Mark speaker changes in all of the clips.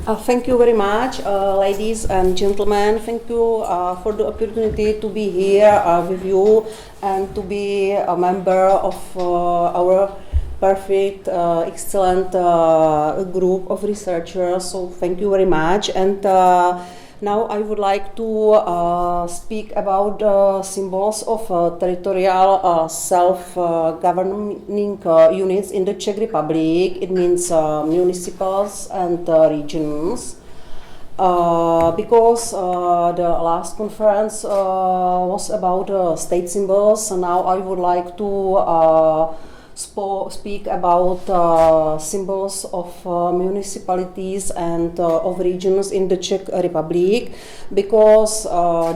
Speaker 1: Thank you very much, ladies and gentlemen. Thank you for the opportunity to be here with you and to be a member of our perfect, excellent group of researchers. So thank you very much. And now I would like to speak about symbols of territorial self-governing units in the Czech Republic. It means municipals and regions. Because the last conference was about state symbols, so now I would like to speak about symbols of municipalities and of regions in the Czech Republic, because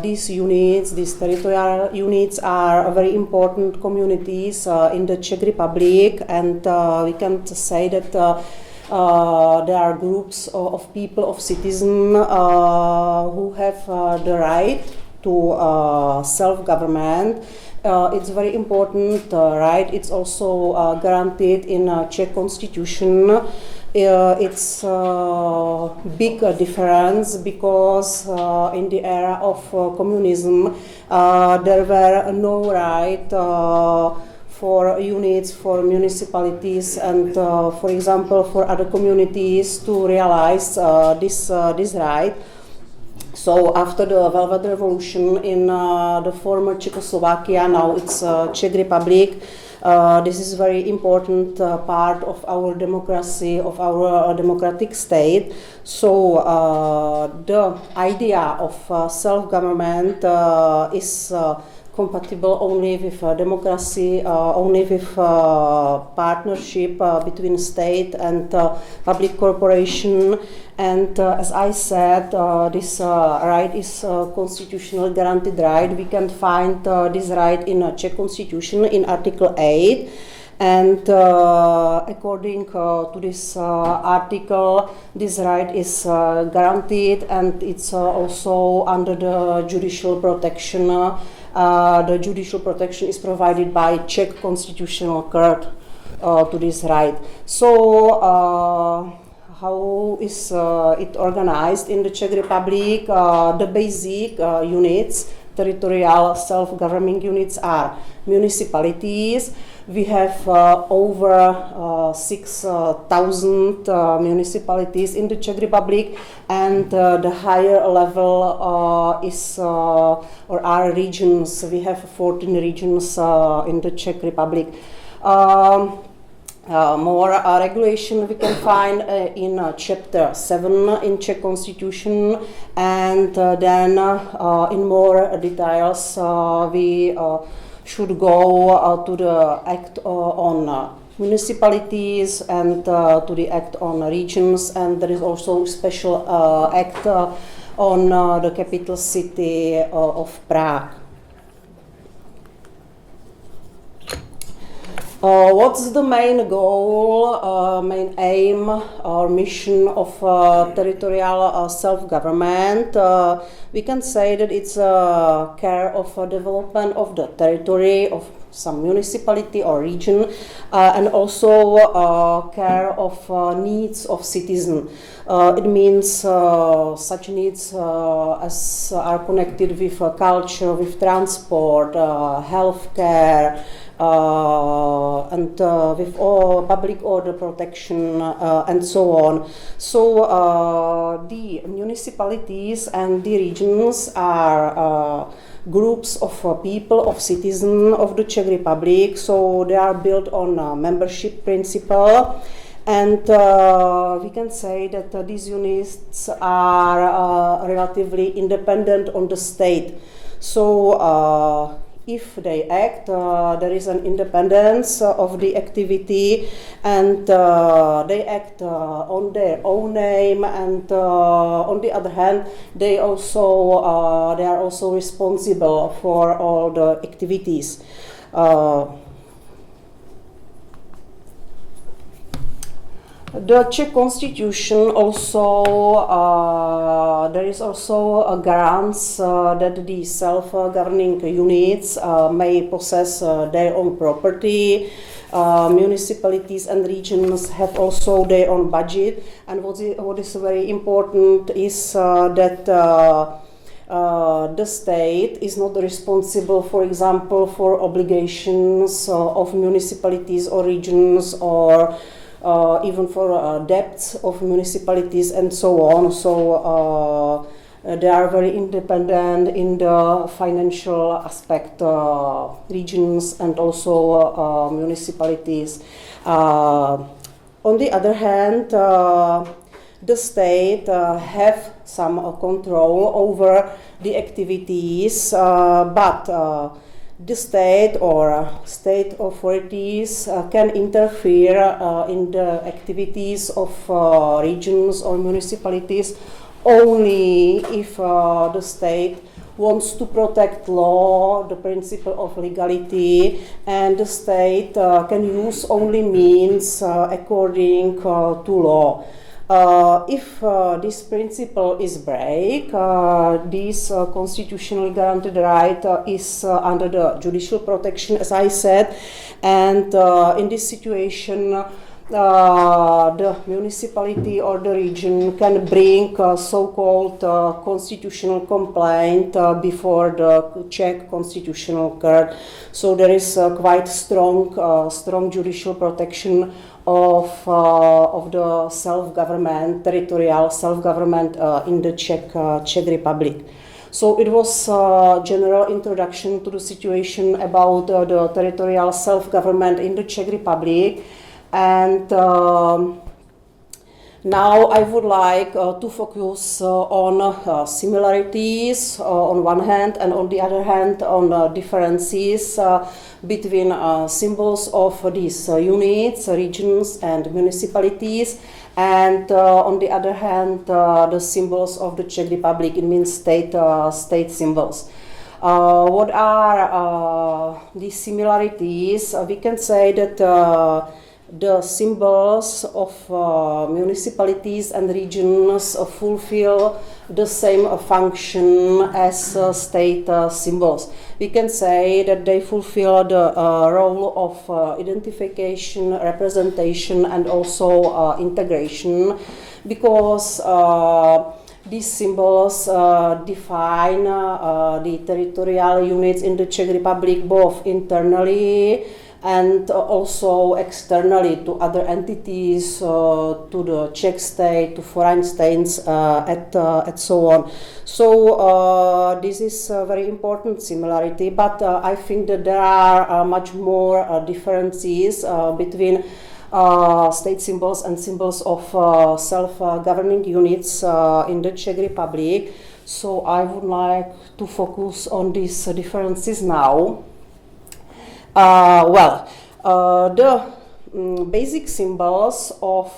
Speaker 1: these units, these territorial units, are very important communities in the Czech Republic, and we can say that there are groups of people, of citizens who have the right to self-government. It's very important right. It's also guaranteed in Czech constitution. It's a big difference because in the era of communism there were no right for units, for municipalities, and for example for other communities to realize this right. So after the Velvet Revolution in the former Czechoslovakia, now it's Czech Republic, this is very important part of our democracy, of our democratic state. So the idea of self-government is compatible only with democracy, only with partnership between state and public corporation. And as I said, this right is constitutional guaranteed right. We can find this right in Czech constitution in Article 8. And according to this article, this right is guaranteed, and it's also under the judicial protection. The judicial protection is provided by Czech Constitutional Court to this right. So how is it organized in the Czech Republic? The basic units, territorial self-governing units, are municipalities. We have over 6,000 municipalities in the Czech Republic, and the higher level is or are regions. We have 14 regions in the Czech Republic. More regulation we can find in Chapter 7 in Czech Constitution, and then in more details we should go to the Act on municipalities and to the Act on regions, and there is also a special Act on the capital city of Prague. What's the main goal, main aim or mission of territorial self-government? We can say that it's care of development of the territory of some municipality or region, and also care of needs of citizens. It means such needs as are connected with culture, with transport, healthcare, and with all public order protection and so on. So the municipalities and the regions are groups of people, of citizens of the Czech Republic. So they are built on a membership principle. And we can say that these units are relatively independent on the state. So if they act, there is an independence of the activity, and they act on their own name, and on the other hand, they are also responsible for all the activities. The Czech constitution also, there is also a grants that the self-governing units may possess their own property. Municipalities and regions have also their own budget, and what is very important is that the state is not responsible, for example, for obligations of municipalities or regions, or even for debts of municipalities and so on. So they are very independent in the financial aspect, regions and also municipalities. On the other hand, the state have some control over the activities, but the state or state authorities can interfere in the activities of regions or municipalities only if the state wants to protect law, the principle of legality, and the state can use only means according to law. If this principle is break, this constitutionally guaranteed right is under the judicial protection, as I said, and in this situation the municipality or the region can bring so-called constitutional complaint before the Czech Constitutional Court. So there is quite strong judicial protection of the self-government, territorial self-government in the Czech Republic. So it was a general introduction to the situation about the territorial self-government in the Czech Republic. And now I would like to focus on similarities on one hand, and on the other hand on differences between symbols of these units, regions and municipalities, and on the other hand the symbols of the Czech Republic. It means state symbols. What are these similarities? We can say that the symbols of municipalities and regions fulfill the same function as state symbols. We can say that they fulfill the role of identification, representation, and also integration, because these symbols define the territorial units in the Czech Republic both internally and also externally to other entities, to the Czech state, to foreign states, and so on. So this is a very important similarity, but I think that there are much more differences between state symbols and symbols of self-governing units in the Czech Republic. So I would like to focus on these differences now. The basic symbols of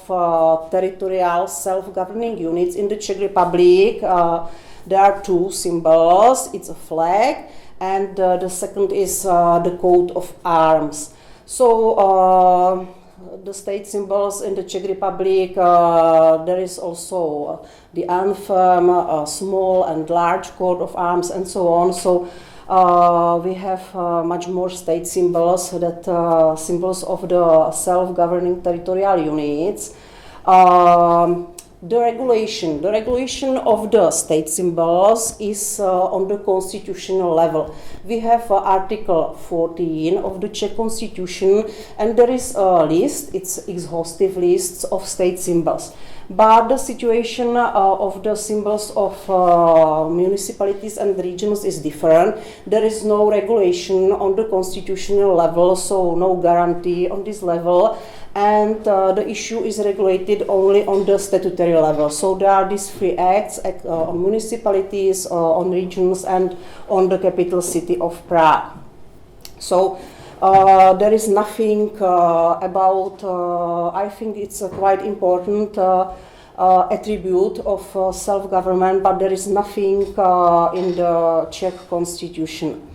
Speaker 1: territorial self-governing units in the Czech Republic, there are two symbols. It's a flag, and the second is the coat of arms. So the state symbols in the Czech Republic, there is also the anthem, a small and large coat of arms, and so on. So we have much more state symbols, that symbols of the self-governing territorial units. The regulation of the state symbols is on the constitutional level. We have Article 14 of the Czech Constitution, and there is a list, it's exhaustive lists of state symbols. But the situation of the symbols of municipalities and regions is different. There is no regulation on the constitutional level, so no guarantee on this level. And the issue is regulated only on the statutory level. So there are these three acts on municipalities, on regions, and on the capital city of Prague. So there is nothing about, I think it's a quite important attribute of self-government, but there is nothing in the Czech constitution.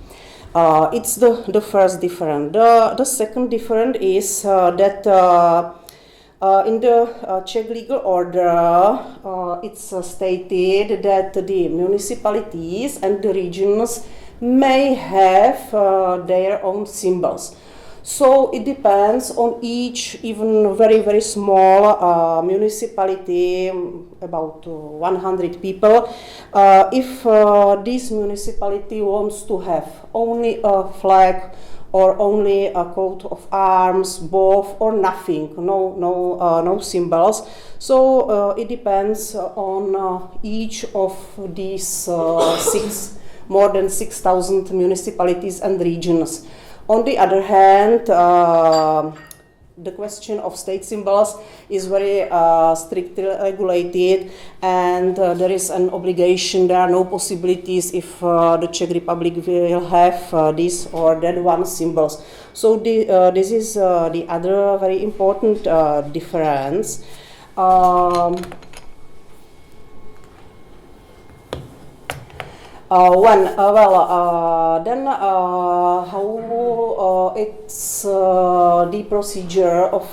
Speaker 1: It's the first difference. The second difference is that In the Czech legal order, it's stated that the municipalities and the regions may have their own symbols. So it depends on each, even very, very small municipality, about 100 people, if this municipality wants to have only a flag or only a coat of arms, both or nothing, no symbols. So it depends on each of these more than 6,000 municipalities and regions. On the other hand, the question of state symbols is very strictly regulated, and there is an obligation. There are no possibilities if the Czech Republic will have this or that one symbols. So this is the other very important difference. Then how it's the procedure of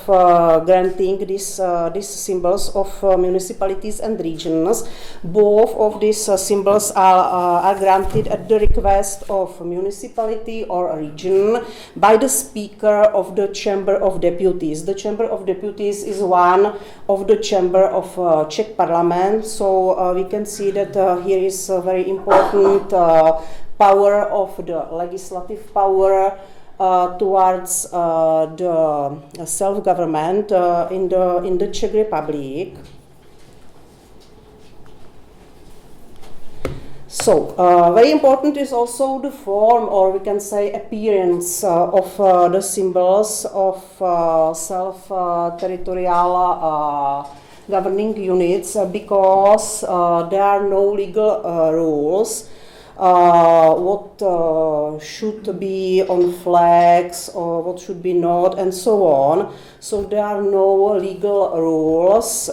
Speaker 1: granting these symbols of municipalities and regions. Both of these symbols are granted at the request of a municipality or a region by the Speaker of the Chamber of Deputies. The Chamber of Deputies is one of the chamber of Czech Parliament, so we can see that here is a very important power of the legislative power towards the self-government in the Czech Republic. So, very important is also the form, or we can say appearance, of the symbols of self-territorial governing units, because there are no legal rules what should be on flags or what should be not, and so on. So there are no legal rules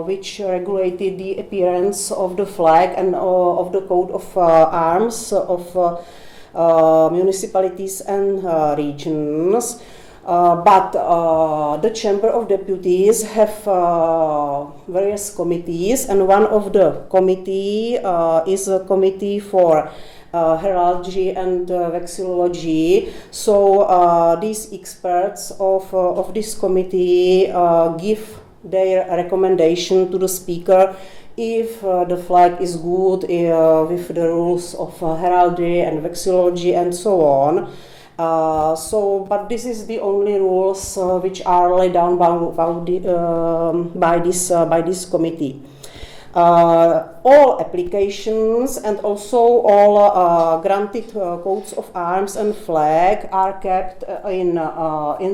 Speaker 1: which regulated the appearance of the flag and of the coat of arms of municipalities and regions. But the Chamber of Deputies have various committees, and one of the committee is a committee for heraldry and vexillology. So these experts of this committee give their recommendation to the Speaker if the flag is good with the rules of heraldry and vexillology and so on. But this is the only rules which are laid down by this committee. All applications and also all granted coats of arms and flag are kept in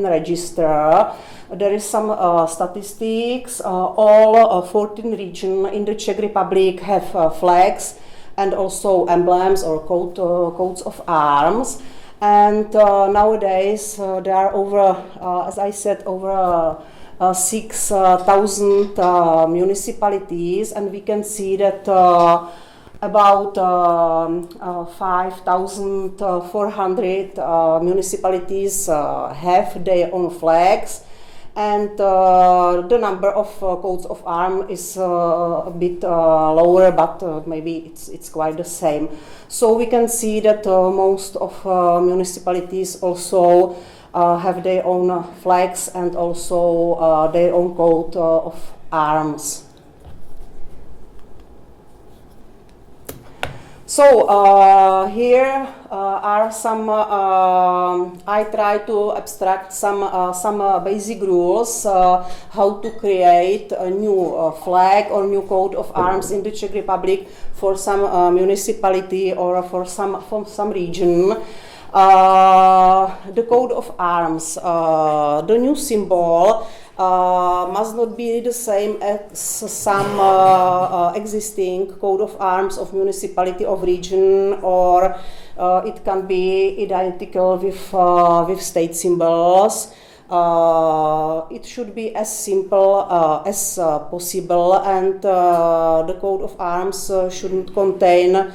Speaker 1: register. There is some statistics. All 14 regions in the Czech Republic have flags and also emblems or coats of arms. And nowadays there are over, as I said, over 6,000 municipalities, and we can see that about 5,400 municipalities have their own flags, and the number of coats of arms is a bit lower, but maybe it's quite the same. So we can see that most of municipalities also have their own flags and also their own coat of arms. So here are some. I try to abstract some basic rules how to create a new flag or new coat of arms in the Czech Republic for some municipality or for some region. The coat of arms, the new symbol must not be the same as some existing coat of arms of municipality of region, or it can be identical with state symbols. It should be as simple as possible, and the coat of arms shouldn't contain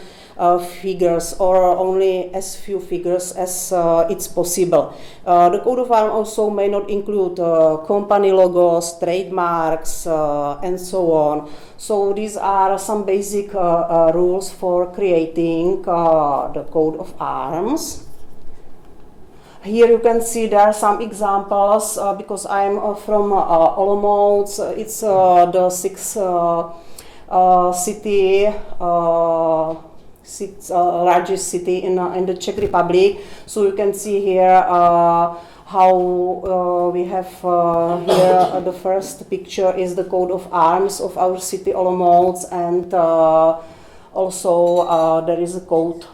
Speaker 1: figures or only as few figures as it's possible. The coat of arms also may not include company logos, trademarks, and so on. So these are some basic rules for creating the coat of arms. Here you can see there are some examples because I'm from Olomouc. It's the sixth largest city in the Czech Republic. So you can see here how we have here the first picture is the coat of arms of our city Olomouc, and also there is a coat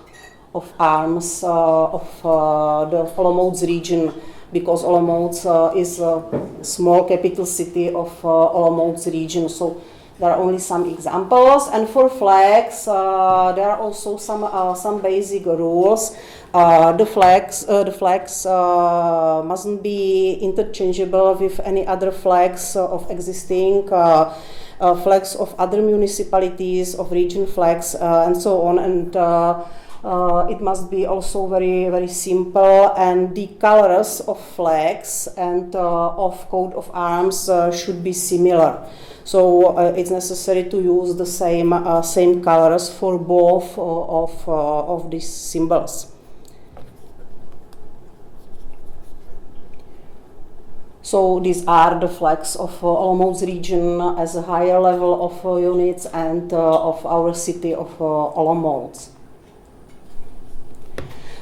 Speaker 1: of arms of the Olomouc region, because Olomouc is a small capital city of Olomouc region. So there are only some examples, and for flags there are also some basic rules. The flags mustn't be interchangeable with any other flags of existing flags of other municipalities, of region flags, and so on. And it must be also very, very simple, and the colors of flags and of coat of arms should be similar. So it's necessary to use the same colors for both of these symbols. So these are the flags of Olomouc region as a higher level of units and of our city of Olomouc.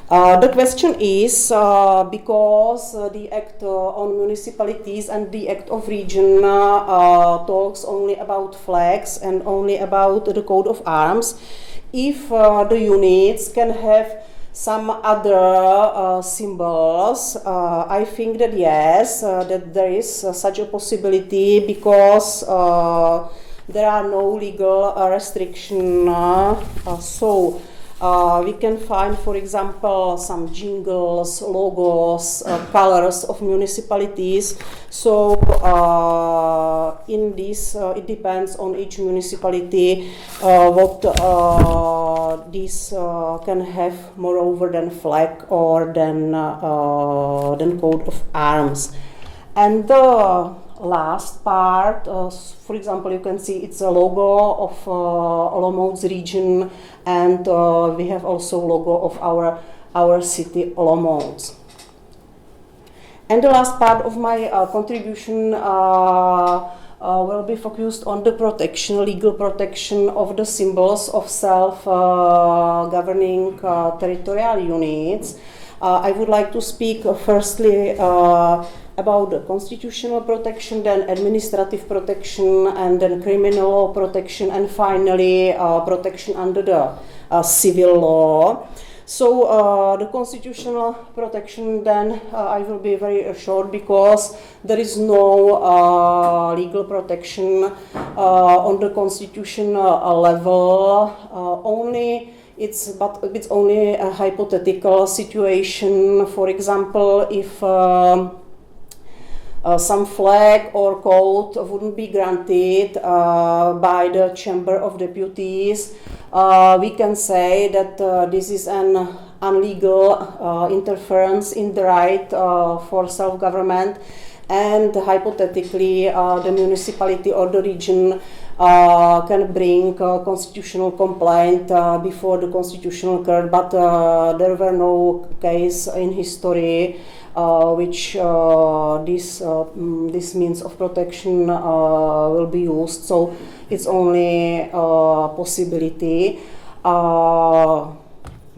Speaker 1: The question is, because the Act on Municipalities and the Act of Region talks only about flags and only about the coat of arms, if the units can have some other symbols, I think that yes, that there is such a possibility, because there are no legal restrictions. We can find, for example, some jingles, logos, colors of municipalities. So in this, it depends on each municipality what these can have moreover than flag or than coat of arms. And the last part, for example, you can see it's a logo of Olomouc region, and we have also logo of our city Olomouc. And the last part of my contribution will be focused on the protection, legal protection of the symbols of self-governing territorial units. I would like to speak firstly about the constitutional protection, then administrative protection, and then criminal law protection, and finally protection under the civil law. So the constitutional protection, then I will be very short, because there is no legal protection on the constitutional level. It's only a hypothetical situation. For example, if some flag or coat wouldn't be granted by the Chamber of Deputies, we can say that this is an illegal interference in the right for self-government, and hypothetically the municipality or the region can bring a constitutional complaint before the Constitutional Court, but there were no case in history which this means of protection will be used. So it's only a possibility, but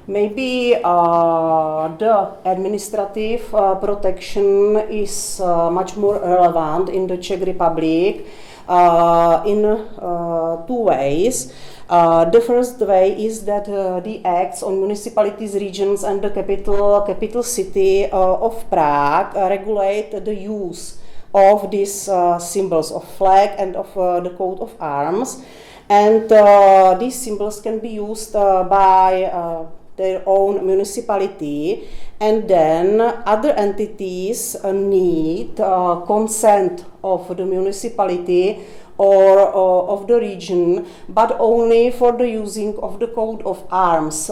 Speaker 1: maybe the administrative protection is much more relevant in the Czech Republic in two ways. The first way is that the acts on municipalities, regions, and the capital city of Prague regulate the use of these symbols of flag and of the coat of arms, and these symbols can be used by their own municipality, and then other entities need consent of the municipality or of the region, but only for the using of the coat of arms.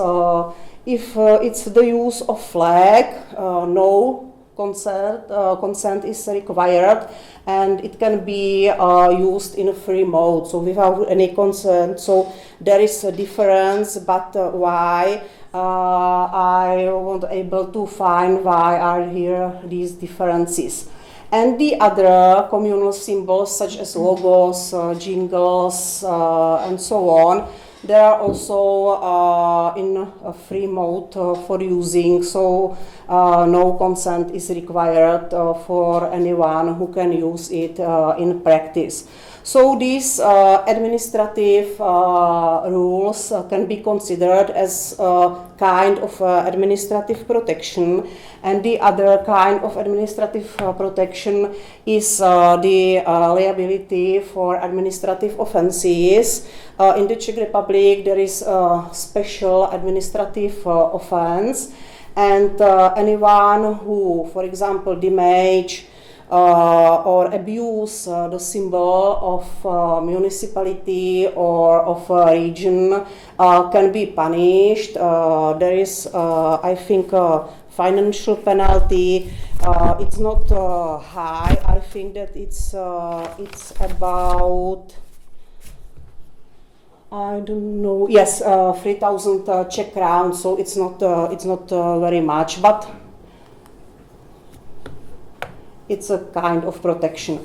Speaker 1: If it's the use of flag, no consent is required, and it can be used in a free mode, so without any consent. So there is a difference, but why? I wasn't able to find why are here these differences. And the other communal symbols such as logos, jingles, and so on, they are also in a free mode for using, so no consent is required for anyone who can use it in practice. So these administrative rules can be considered as a kind of administrative protection, and the other kind of administrative protection is the liability for administrative offenses. In the Czech Republic there is a special administrative offense, and anyone who, for example, damage or abuse the symbol of municipality or of a region can be punished. There is, I think, a financial penalty. It's not high. I think that it's about, I don't know. Yes, 3,000 Czech crowns. So it's not very much, but it's a kind of protection.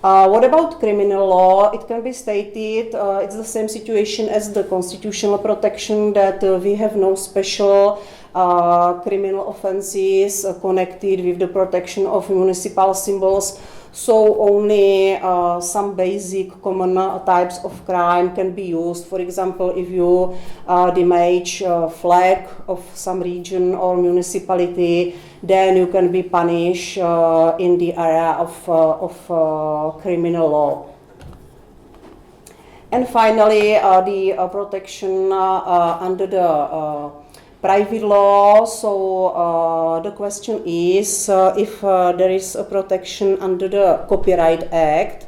Speaker 1: What about criminal law? It can be stated it's the same situation as the constitutional protection, that we have no special criminal offenses connected with the protection of municipal symbols. So only some basic common types of crime can be used. For example, if you damage a flag of some region or municipality, then you can be punished in the area of criminal law. And finally, the protection under the private law. So the question is if there is a protection under the Copyright Act.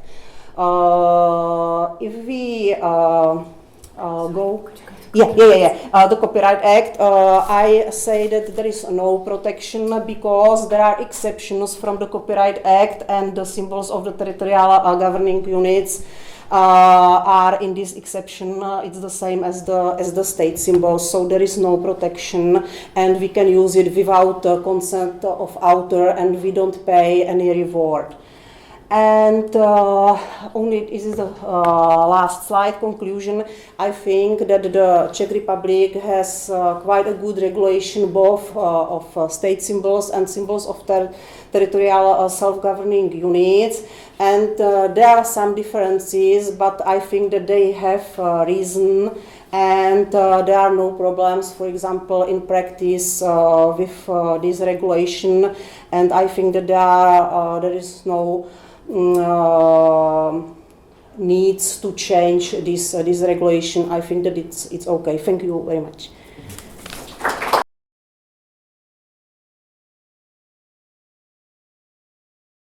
Speaker 1: If we go... the Copyright Act, I say that there is no protection because there are exceptions from the Copyright Act, and the symbols of the territorial governing units are in this exception. It's the same as the state symbols, so there is no protection, and we can use it without the consent of author, and we don't pay any reward. And only this is the last slide conclusion. I think that the Czech Republic has quite a good regulation both of state symbols and symbols of territorial self-governing units, and there are some differences, but I think that they have reason, and there are no problems, for example, in practice with this regulation, and I think that there is no needs to change this regulation. I think that it's okay. Thank you very much.